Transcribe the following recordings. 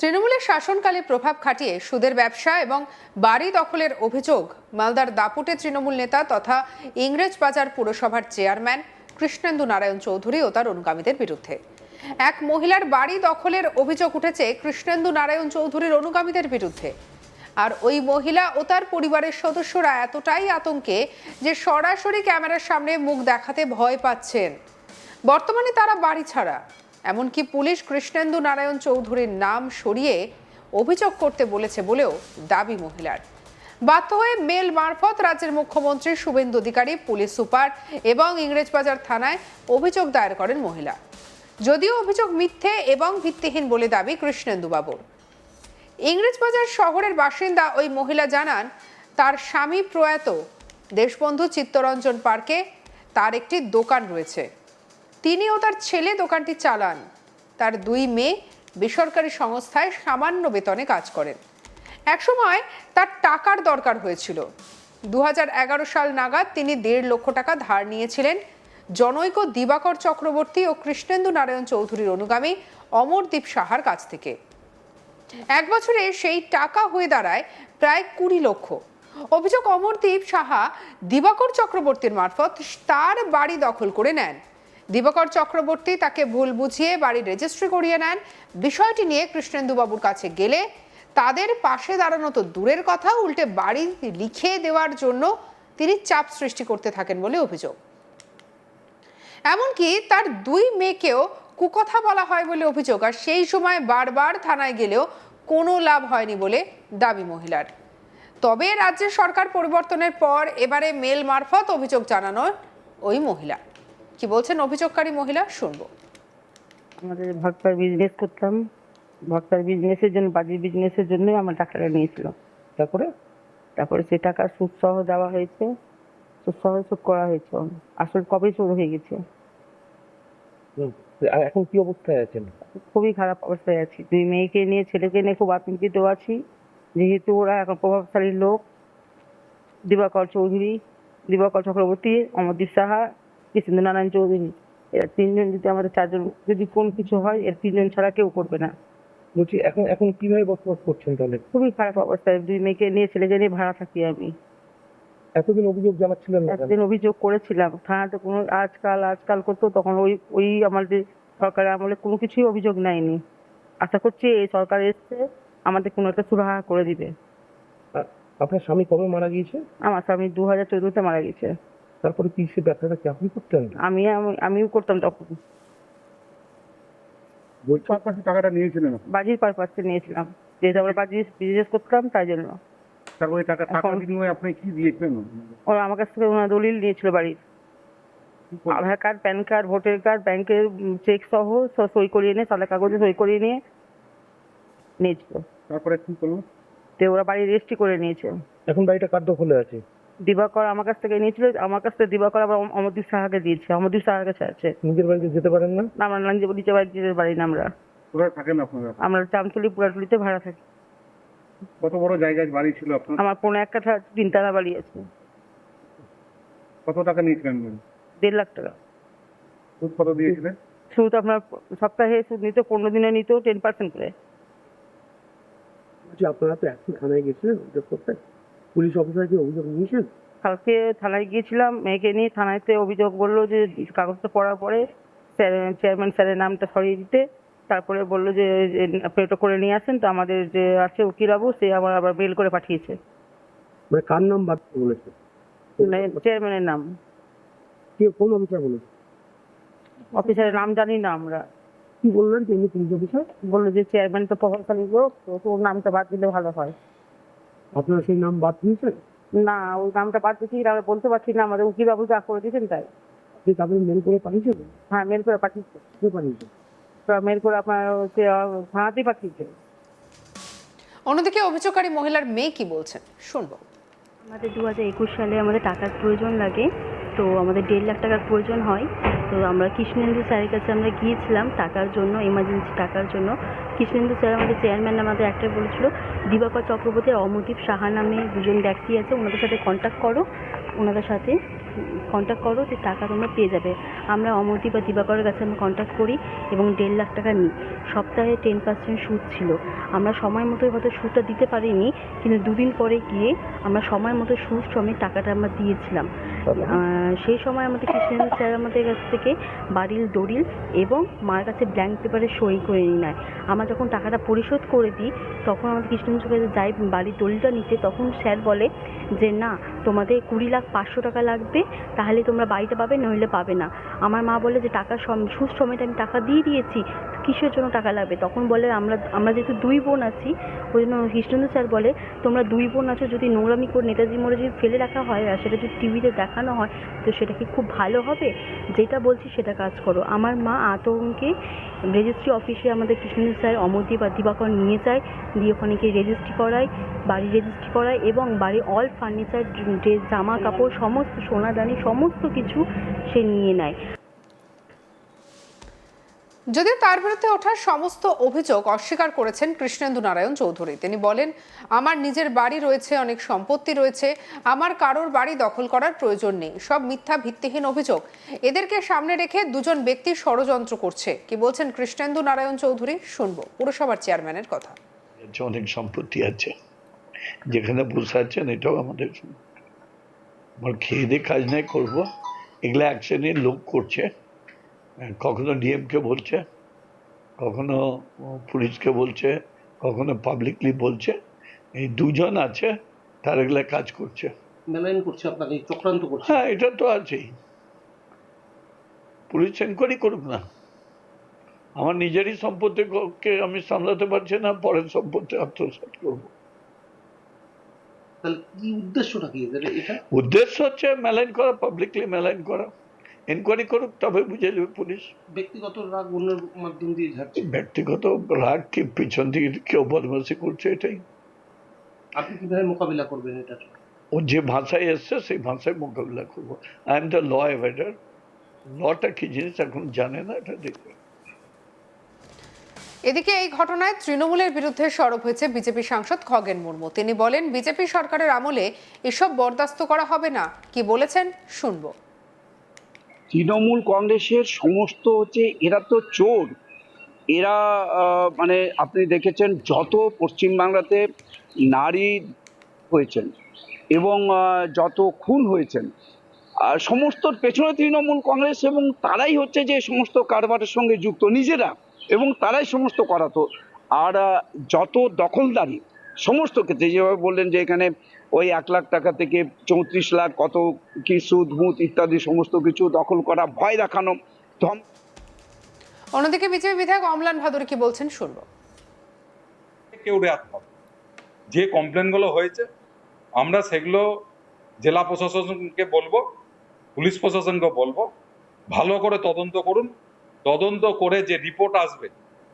তৃণমূলের শাসনকালে প্রভাব খাটিয়ে সুদের ব্যবসা এবং বাড়ি দখলের অভিযোগ মালদার দাপুটে তৃণমূল নেতা তথা ইংরেজবাজার পুরসভার চেয়ারম্যান কৃষ্ণেন্দু নারায়ণ চৌধুরী ও তার অনুগামীদের বিরুদ্ধে। এক মহিলার বাড়ি দখলের অভিযোগ উঠেছে কৃষ্ণেন্দু নারায়ণ চৌধুরীর অনুগামীদের বিরুদ্ধে। আর ওই মহিলা ও তার পরিবারের সদস্যরা এতটাই আতঙ্কে যে সরাসরি ক্যামেরার সামনে মুখ দেখাতে ভয় পাচ্ছেন। বর্তমানে তারা বাড়ি ছাড়া। এমনকি পুলিশ কৃষ্ণেন্দু নারায়ণ চৌধুরীর নাম সরিয়ে অভিযোগ করতে বলেছে বলেও দাবি মহিলার। বাধ্য হয়ে মেল মারফত রাজ্যের মুখ্যমন্ত্রী শুভেন্দু অধিকারী, পুলিশ সুপার এবং ইংরেজবাজার থানায় অভিযোগ দায়ের করেন মহিলা। যদিও অভিযোগ মিথ্যে এবং ভিত্তিহীন বলে দাবি কৃষ্ণেন্দু বাবুর। ইংরেজবাজার শহরের বাসিন্দা ওই মহিলা জানান, তার স্বামী প্রয়াত দেশবন্ধু চিত্তরঞ্জন পার্কে তার একটি দোকান রয়েছে। তিনি ও তার ছেলে দোকানটি চালান। তার দুই মেয়ে বেসরকারি সংস্থায় সামান্য বেতনে কাজ করেন। একসময় তার টাকার দরকার হয়েছিল। 2011 সাল নাগাদ তিনি 1.5 লক্ষ টাকা ধার নিয়েছিলেন জনৈক দিবাকর চক্রবর্তী ও কৃষ্ণেন্দু নারায়ণ চৌধুরীর অনুগামী অমরদীপ সাহার কাছ থেকে। এক বছরে সেই টাকা হয়ে দাঁড়ায় প্রায় 20 লক্ষ। অভিযোগ, অমরদীপ সাহা দিবাকর চক্রবর্তীর মারফত তার বাড়ি দখল করে নেন। দিবাকর চক্রবর্তী তাকে ভুল বুঝিয়ে বাড়ির রেজিস্ট্রি করিয়ে নেন। বিষয়টি নিয়ে কৃষ্ণেন্দু বাবুর কাছে গেলে তাদের পাশে দাঁড়ানো তো দূরের কথা, উল্টে বাড়ি লিখে দেওয়ার জন্য তিনি চাপ সৃষ্টি করতে থাকেন বলে অভিযোগ। এমনকি তার দুই মেয়েকেও কুকথা বলা হয় বলে অভিযোগ। আর সেই সময় বারবার থানায় গেলেও কোনো লাভ হয়নি বলে দাবি মহিলার। তবে রাজ্যের সরকার পরিবর্তনের পর এবারে মেল মারফত অভিযোগ জানানোর ওই মহিলা কি বলছেন অভিযোগকারী মহিলা, শুনবো। আমাদের ভট্টার বিজনেস করতাম, ভট্টার বিজনেসের জন্য, বাড়ির বিজনেসের জন্য আমার টাকাটা নিয়েছিল। তারপরে সে টাকা সুদ সহ দেওয়া হয়েছে, সুদ সহ শোধ করা হয়েছে। আসলে কবে শোধ হয়ে গেছে। আর এখন কি অবস্থায় আছেন? খুবই খারাপ অবস্থায় আছি। দুই মেয়েকে নিয়ে, ছেলেকে নিয়ে খুব আতঙ্কিত আছি, যেহেতু ওরা এখন প্রভাবশালী লোক। দিবাকর চৌধুরী, দিবাকর চক্রবর্তী, অমরদীপ সাহা, কৃষ্ণেন্দু নারায়ণ চৌধুরী, এরা তিনজন যদি আমাদের চারজন যদি কোন কিছু হয়, এর তিনজন ছাড়া কেউ করবে না। বলছি এখন কিভাবে বসবাস করছেন তাহলে? খুবই খারাপ অবস্থায়, দুই মেয়েকে নিয়ে, ছেলেকে নিয়ে ভাড়া থাকি আমি। এতদিন অভিযোগ জানাচ্ছিলেন না? একদিন অভিযোগ করেছিলাম থানাতে, কোনো আজকাল করতো, তখন ওই আমাদের সরকারের আমলে কোনো কিছুই অভিযোগ নেয়নি। আশা করছি এই সরকার এসছে আমাদের কোনো একটা সুরাহা করে দিবে। আপনার স্বামী কবে মারা গিয়েছে? আমার স্বামী 2014-তে মারা গেছে। তারপরে কি সে ব্যবসাটা কি আপনি করতেন? আমিও করতাম তখন। পারপাসে টাকাটা নিয়েছিলেন? বাজির পারপাসে নিয়েছিলাম, যেহেতু আমরা বাজির বিজনেস করতাম তাই জন্য। তারপরে টাকা বিনিময়ে আপনি কি দিয়েছেন? ওরা আমার কাছ থেকে ওনার দলিল নিয়েছিল বাড়ির, Aadhaar card, PAN card, voter card, ব্যাংকের চেক সহ সই করিয়ে নিয়ে, সাদা কাগজে সই করিয়ে নিয়ে নিয়েছিল। তারপরে কি করলো? তো ওরা বাড়ি রেজিস্ট্রি করে নিয়েছে। এখন বাড়িটা কার দখলে আছে? দিবাকর আমার কাছ থেকে নিয়েছিল, আমার কাছ থেকে দিবাকর আবার অমরদীপ সাহাকে দিয়েছে। অমরদীপ সাহার কাছে আছে। নিজের বাড়িতে যেতে পারেন না? আমরা নিজের বাড়ির বাড়ি না, কোথায় থাকেন আপনারা? আমরা চামতলি পুরাটুলিতে ভাড়া থাকি। কত বড় জায়গায় বাড়ি ছিল আপনার? আমার 15 কাঠা 3 তলা বাড়ি আছে। কত টাকা নিয়েছিলেন? 1.5 লাখ টাকা। সুদ কত দিয়েছিলেন? সুদ আপনার সপ্তাহে সুদ নিত, 15 দিনে নিত 10% করে। আপনারা তো এখন থানায় গেছিলেন অভিযোগ করতে, পুলিশ অফিসার কি অভিযোগ নিয়েছেন? কালকে থানায় গিয়েছিলাম, মেয়েকে নিয়ে। থানাতে অভিযোগ বললো যে কাগজটা পড়ার পরে চেয়ারম্যান স্যারের নামটা সরিয়ে দিতে। তারপরে বললো যে আপনি ওটা করে নিয়ে আসেন। তো আমাদের যে আছে উকিলবাবু, সে আবার মেল করে পাঠিয়েছে। মানে কার নাম বাদ বলেছে? চেয়ারম্যানের নাম। কোন অফিসার বলেছে? অফিসারের নাম জানি না আমরা। কি বললেন তিনি পুলিশ অফিসার? বললো যে চেয়ারম্যান তো প্রভাবশালী লোক, তো ওর নামটা বাদ দিলে ভালো হয়। আপনারা সেই নাম বাদ দিয়েছেন? না, ওই নামটা বাদ দিচ্ছি আমরা বলতে পারছি না, আমাদের উকিলবাবু যা করে দিয়েছেন তাই। আপনি তাদের মেল করে পাঠিয়েছেন? হ্যাঁ, মেল করে পাঠিয়েছে। কে পাঠিয়েছে? মেল করে আপনার থানাতেই পাঠিয়েছে। অন্যদিকে অভিযোগকারী মহিলার মেয়ে কি বলছেন, শুনবো। আমাদের 2021 সালে আমাদের টাকার প্রয়োজন লাগে, তো আমাদের 1.5 লাখ টাকার প্রয়োজন হয়। তো আমরা কৃষ্ণেন্দু স্যারের কাছে আমরা গিয়েছিলাম টাকার জন্য, এমার্জেন্সি টাকার জন্য। কৃষ্ণেন্দু স্যার আমাদের চেয়ারম্যান আমাদের একটা বলেছিল দিবাকর চক্রবর্তী আর অমরদীপ সাহা নামে দুজন ব্যক্তি আছে, ওনাদের সাথে কন্ট্যাক্ট করো যে টাকা তোমরা পেয়ে যাবে। আমরা অমরদীপ আর দিবাকরের কাছে আমরা কন্ট্যাক্ট করি এবং 1.5 লাখ টাকা নিই। সপ্তাহে 10% সুদ ছিল। আমরা সময় মতো হয়তো সুদটা দিতে পারিনি, কিন্তু 2 দিন পরে গিয়ে আমরা সময় মতো সুদ সমেত টাকাটা আমরা দিয়েছিলাম। সেই সময় আমাদের কৃষ্ণেন্দু স্যার আমাদের কাছ থেকে বাড়ির দলিল এবং মার কাছে ব্ল্যাঙ্ক পেপারে সই করে নিয়ে নেয়। আমরা যখন টাকাটা পরিশোধ করে দিই তখন আমাদের কৃষ্ণেন্দু স্যার যাই বাড়ির দলিলটা নিতে, তখন স্যার বলে যে না, তোমাদের 20,500 টাকা লাগবে, তাহলে তোমরা বাড়িটা পাবে, নইলে পাবে না। আমার মা বলে যে সুদ সমেত আমি টাকা দিয়ে দিয়েছি, কিসের জন্য টাকা লাগবে? তখন বলে আমরা যেহেতু 2 বোন আছি, ওই জন্য কৃষ্ণেন্দু স্যার বলে তোমরা 2 বোন আছো, যদি নোংরামি করে নেতাজি মোড়ে যদি ফেলে রাখা হয় আর সেটা যদি টিভিতে দেখানো হয় তো সেটা কি খুব ভালো হবে? যেটা বলছি সেটা কাজ করো। আমার মা আতঙ্কে রেজিস্ট্রি অফিসে আমাদের কৃষ্ণেন্দু স্যার অমরদীপ আর দিবাকর নিয়ে যায়, দিয়ে ওখানে গিয়ে রেজিস্ট্রি করায়, বাড়ি রেজিস্ট্রি করায় এবং বাড়ির অল ফার্নিচার, যে জামা কাপড়, সমস্ত সোনাদানি সমস্ত কিছু সে নিয়ে নেয়। যদিও তার বিরুদ্ধে ওঠা সমস্ত অভিযোগ অস্বীকার করেছেন কৃষ্ণেন্দু নারায়ণ চৌধুরী। তিনি বলেন, আমার নিজের বাড়ি রয়েছে, অনেক সম্পত্তি রয়েছে, আমার কারোর বাড়ি দখল করার প্রয়োজন নেই। সব মিথ্যা, ভিত্তিহীন অভিযোগ। এদেরকে সামনে রেখে দুজন ব্যক্তি ষড়যন্ত্র করছে। কি বলছেন কৃষ্ণেন্দু নারায়ণ চৌধুরী, শুনবো পুরসভার চেয়ারম্যানের কথা। অনেক সম্পত্তি আছে, যেখানে বসে আছেন এটাও আমাদের। আমার খেয়ে দিয়ে কাজ নাই করবো, এগুলো এক শ্রেণীর লোক করছে। কখনো ডিএমকে বলছে, কখনো পুলিশকে বলছে, কখনো পাবলিকলি বলছে। এই দুজন আছে তার এগুলা কাজ করছে, মেলাইন করছে, আপনাকে চক্রান্ত করছে। হ্যাঁ, এটা তো আছেই। পুলিশ এনকোয়ারি করুক না। আমার নিজেরই সম্পত্তিকে আমি সামলাতে পারছি না, পরের সম্পত্তি আত্মসাৎ করবো। তাহলে কি উদ্দেশ্যটা কি এদের? এটা উদ্দেশ্য হচ্ছে মেলাইন করা, পাবলিকলি মেলাইন করা। এনকোয়ারি করুক, তবে বুঝে নেবে পুলিশ। ব্যক্তিগত রাগ অন্যের মাধ্যম দিয়ে ঝাড়ছে। ব্যক্তিগত রাগ কি, পিছন দিকে কেউ বদমাশি করছে, এটাই। আপনি কিভাবে মোকাবিলা করবেন এটা? ও যে ভাষায় এসছে সেই ভাষায় মোকাবিলা করবো। I am the law avoider. লটা কি জিনিস এখন জানে না, এটা দেখবে। এদিকে এই ঘটনায় তৃণমূলের বিরুদ্ধে সরব হয়েছে বিজেপি সাংসদ খগেন মুর্মু। তিনি বলেন, বিজেপি সরকারের আমলে এসব বরদাস্ত করা হবে না। কি বলেছেন, শুনবো। তৃণমূল কংগ্রেসের সমস্ত এরা তো চোর। এরা মানে আপনি দেখেছেন যত পশ্চিমবাংলাতে নারী হয়েছেন এবং যত খুন হয়েছেন, আর সমস্তর পেছনে তৃণমূল কংগ্রেস, এবং তারাই যে সমস্ত কারবারের সঙ্গে যুক্ত নিজেরা, এবং তারাই সমস্ত করাতো। আর যত দখলদারি সমস্ত ক্ষেত্রে, যেভাবে বললেন যে এখানে ওই 1 লাখ টাকা থেকে 34 লাখ কত কি সুদ মুদ ইত্যাদি সমস্ত কিছু দখল করা, ভয় দেখানো। অন্যদিকে বিজেপি বিধায়ক অমলান ভাদুরী কি বলছেন, শুনবো। কেউ রেয়াত পাবে। যে কমপ্লেনগুলো হয়েছে আমরা সেগুলো জেলা প্রশাসনকে বলবো, পুলিশ প্রশাসনকে বলবো, ভালো করে তদন্ত করুন। তদন্ত করে যে রিপোর্ট আসবে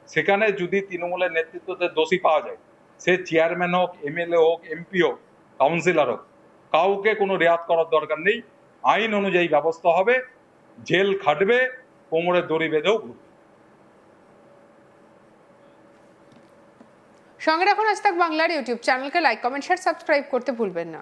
সেখানে যদি তৃণমূলের নেতৃত্বতে দোষী পাওয়া যায়, সে চেয়ারম্যান হোক, এমএলএ হোক, এমপি হোক, কাউন্সিলর হোক, কাউকে কোনো রেয়াত করার দরকার নেই। আইন অনুযায়ী ব্যবস্থা হবে, জেল খাটবে, কোমরে দড়ি বেঁধেও ঘুরবে। সঙ্গে রাখুন আজ তাক বাংলার ইউটিউব চ্যানেলকে। লাইক, কমেন্ট, শেয়ার, সাবস্ক্রাইব করতে ভুলবেন না।